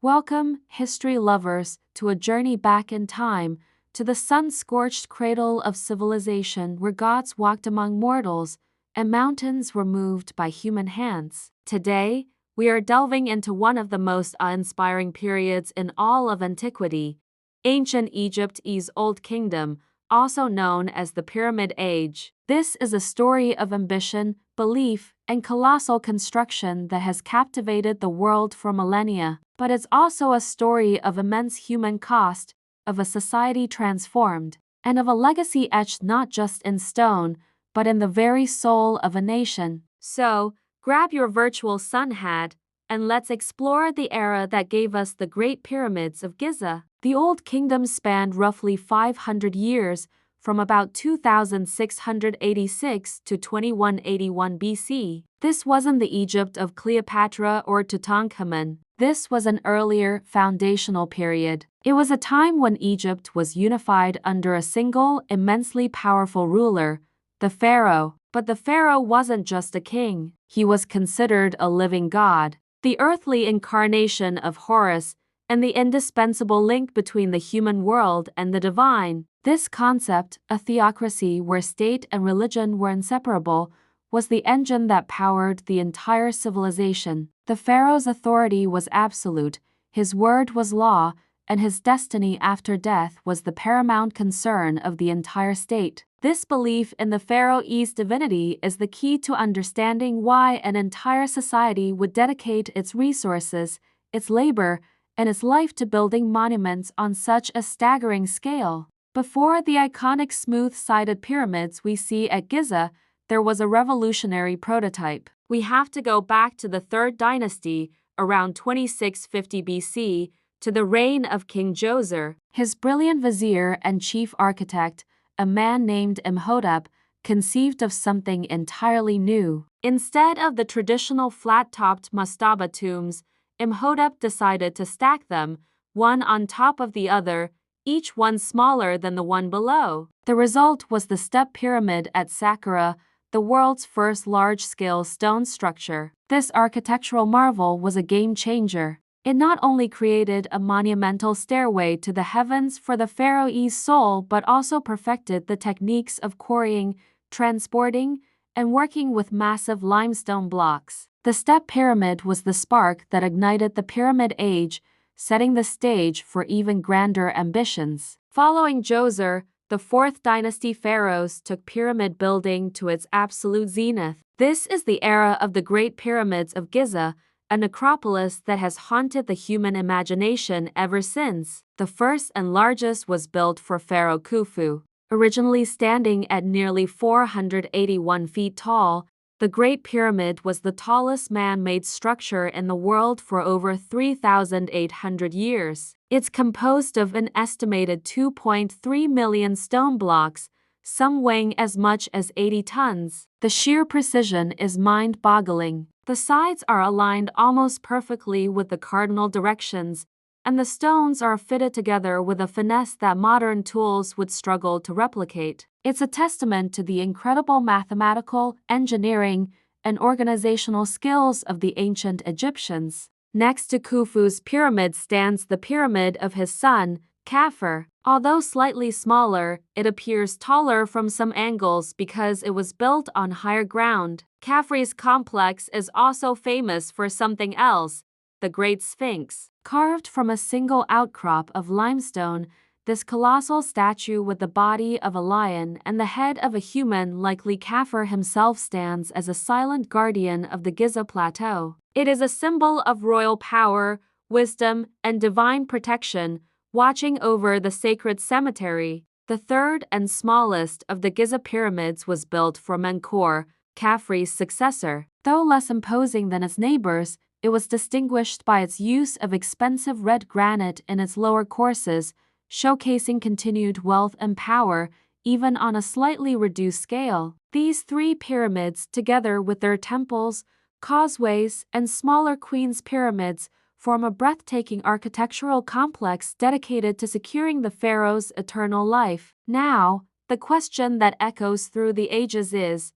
Welcome, history lovers, to a journey back in time, to the sun-scorched cradle of civilization where gods walked among mortals and mountains were moved by human hands. Today, we are delving into one of the most awe-inspiring periods in all of antiquity, ancient Egypt's Old Kingdom, also known as the Pyramid Age. This is a story of ambition, belief, and colossal construction that has captivated the world for millennia. But it's also a story of immense human cost, of a society transformed, and of a legacy etched not just in stone, but in the very soul of a nation. So, grab your virtual sun hat, and let's explore the era that gave us the Great Pyramids of Giza. The Old Kingdom spanned roughly 500 years, from about 2686 to 2181 BC. This wasn't the Egypt of Cleopatra or Tutankhamun. This was an earlier, foundational period. It was a time when Egypt was unified under a single, immensely powerful ruler, the pharaoh. But the pharaoh wasn't just a king. He was considered a living god, the earthly incarnation of Horus, and the indispensable link between the human world and the divine. This concept, a theocracy where state and religion were inseparable, was the engine that powered the entire civilization. The pharaoh's authority was absolute, his word was law, and his destiny after death was the paramount concern of the entire state. This belief in the pharaoh's divinity is the key to understanding why an entire society would dedicate its resources, its labor, and its life to building monuments on such a staggering scale. Before the iconic smooth-sided pyramids we see at Giza, there was a revolutionary prototype. We have to go back to the Third Dynasty, around 2650 BC, to the reign of King Djoser. His brilliant vizier and chief architect, a man named Imhotep, conceived of something entirely new. Instead of the traditional flat-topped mastaba tombs, Imhotep decided to stack them, one on top of the other, each one smaller than the one below. The result was the Step Pyramid at Saqqara, the world's first large-scale stone structure. This architectural marvel was a game-changer. It not only created a monumental stairway to the heavens for the pharaoh's soul but also perfected the techniques of quarrying, transporting, and working with massive limestone blocks. The Step Pyramid was the spark that ignited the Pyramid Age, setting the stage for even grander ambitions. Following Djoser, the Fourth Dynasty pharaohs took pyramid building to its absolute zenith. This is the era of the Great Pyramids of Giza, a necropolis that has haunted the human imagination ever since. The first and largest was built for Pharaoh Khufu. Originally standing at nearly 481 feet tall, the Great Pyramid was the tallest man-made structure in the world for over 3,800 years. It's composed of an estimated 2.3 million stone blocks, some weighing as much as 80 tons. The sheer precision is mind-boggling. The sides are aligned almost perfectly with the cardinal directions, and the stones are fitted together with a finesse that modern tools would struggle to replicate. It's a testament to the incredible mathematical, engineering, and organizational skills of the ancient Egyptians. Next to Khufu's pyramid stands the pyramid of his son, Khafre. Although slightly smaller, it appears taller from some angles because it was built on higher ground. Khafre's complex is also famous for something else, the Great Sphinx. Carved from a single outcrop of limestone, this colossal statue with the body of a lion and the head of a human, likely Khafre himself, stands as a silent guardian of the Giza Plateau. It is a symbol of royal power, wisdom, and divine protection, watching over the sacred cemetery. The third and smallest of the Giza pyramids was built for Menkaure, Khafre's successor. Though less imposing than its neighbors, it was distinguished by its use of expensive red granite in its lower courses, showcasing continued wealth and power, even on a slightly reduced scale. These three pyramids, together with their temples, causeways, and smaller Queen's pyramids, form a breathtaking architectural complex dedicated to securing the pharaoh's eternal life. Now, the question that echoes through the ages is,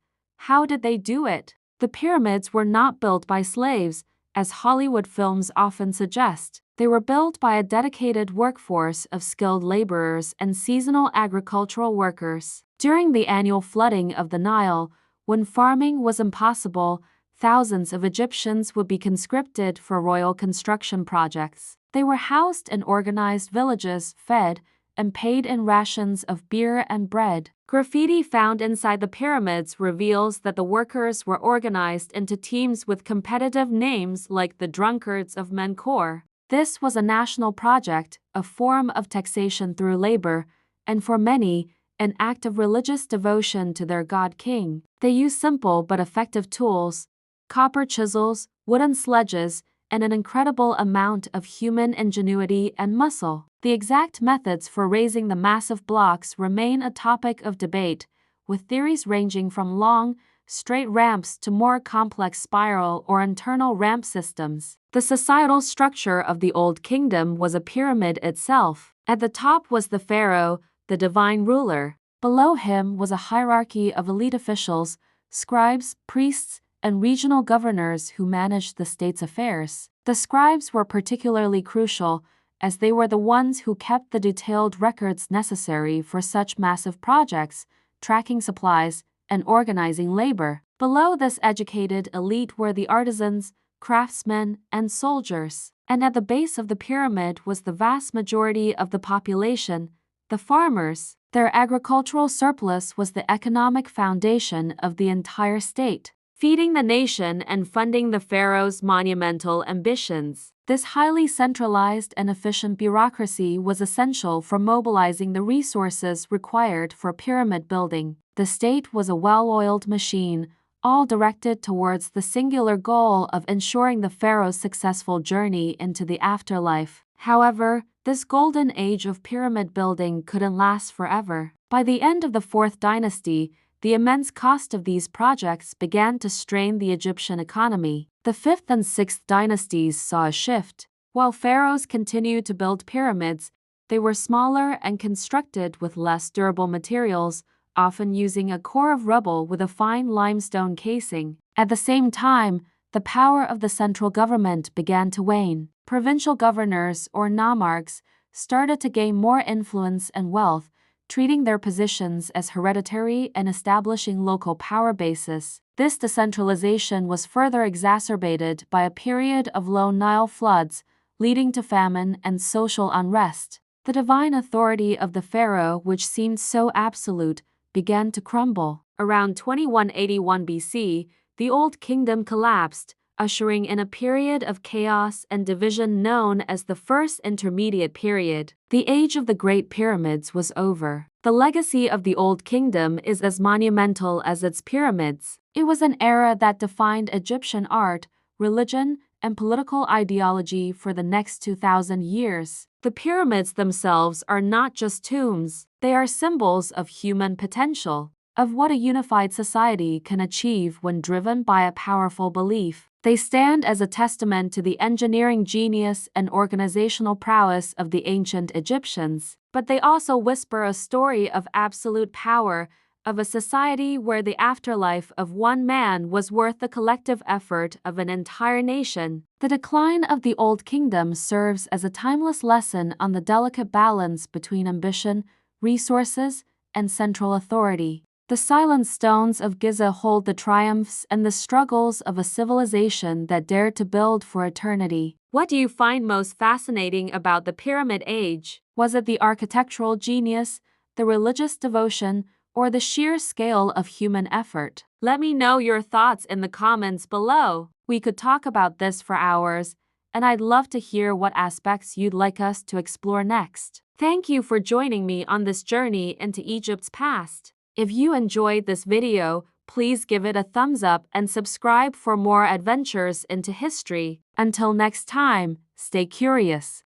how did they do it? The pyramids were not built by slaves, as Hollywood films often suggest. They were built by a dedicated workforce of skilled laborers and seasonal agricultural workers. During the annual flooding of the Nile, when farming was impossible, thousands of Egyptians would be conscripted for royal construction projects. They were housed in organized villages, fed, and paid in rations of beer and bread. Graffiti found inside the pyramids reveals that the workers were organized into teams with competitive names like the Drunkards of Menkaure. This was a national project, a form of taxation through labor, and for many, an act of religious devotion to their god king. They used simple but effective tools, copper chisels, wooden sledges, and an incredible amount of human ingenuity and muscle. The exact methods for raising the massive blocks remain a topic of debate, with theories ranging from long, straight ramps to more complex spiral or internal ramp systems. The societal structure of the Old Kingdom was a pyramid itself. At the top was the pharaoh, the divine ruler. Below him was a hierarchy of elite officials, scribes, priests, and regional governors who managed the state's affairs. The scribes were particularly crucial, as they were the ones who kept the detailed records necessary for such massive projects, tracking supplies, and organizing labor. Below this educated elite were the artisans, craftsmen, and soldiers. And at the base of the pyramid was the vast majority of the population, the farmers. Their agricultural surplus was the economic foundation of the entire state, feeding the nation and funding the pharaoh's monumental ambitions. This highly centralized and efficient bureaucracy was essential for mobilizing the resources required for pyramid building. The state was a well-oiled machine, all directed towards the singular goal of ensuring the pharaoh's successful journey into the afterlife. However, this golden age of pyramid building couldn't last forever. By the end of the 4th dynasty, the immense cost of these projects began to strain the Egyptian economy. The 5th and 6th dynasties saw a shift. While pharaohs continued to build pyramids, they were smaller and constructed with less durable materials, often using a core of rubble with a fine limestone casing. At the same time, the power of the central government began to wane. Provincial governors, or nomarchs, started to gain more influence and wealth, treating their positions as hereditary and establishing local power bases. This decentralization was further exacerbated by a period of low Nile floods, leading to famine and social unrest. The divine authority of the pharaoh, which seemed so absolute, began to crumble. Around 2181 BC, the Old Kingdom collapsed, ushering in a period of chaos and division known as the First Intermediate Period. The age of the Great Pyramids was over. The legacy of the Old Kingdom is as monumental as its pyramids. It was an era that defined Egyptian art, religion, and political ideology for the next 2,000 years. The pyramids themselves are not just tombs, they are symbols of human potential, of what a unified society can achieve when driven by a powerful belief. They stand as a testament to the engineering genius and organizational prowess of the ancient Egyptians, but they also whisper a story of absolute power, of a society where the afterlife of one man was worth the collective effort of an entire nation. The decline of the Old Kingdom serves as a timeless lesson on the delicate balance between ambition, resources, and central authority. The silent stones of Giza hold the triumphs and the struggles of a civilization that dared to build for eternity. What do you find most fascinating about the Pyramid Age? Was it the architectural genius, the religious devotion, or the sheer scale of human effort? Let me know your thoughts in the comments below. We could talk about this for hours, and I'd love to hear what aspects you'd like us to explore next. Thank you for joining me on this journey into Egypt's past. If you enjoyed this video, please give it a thumbs up and subscribe for more adventures into history. Until next time, stay curious.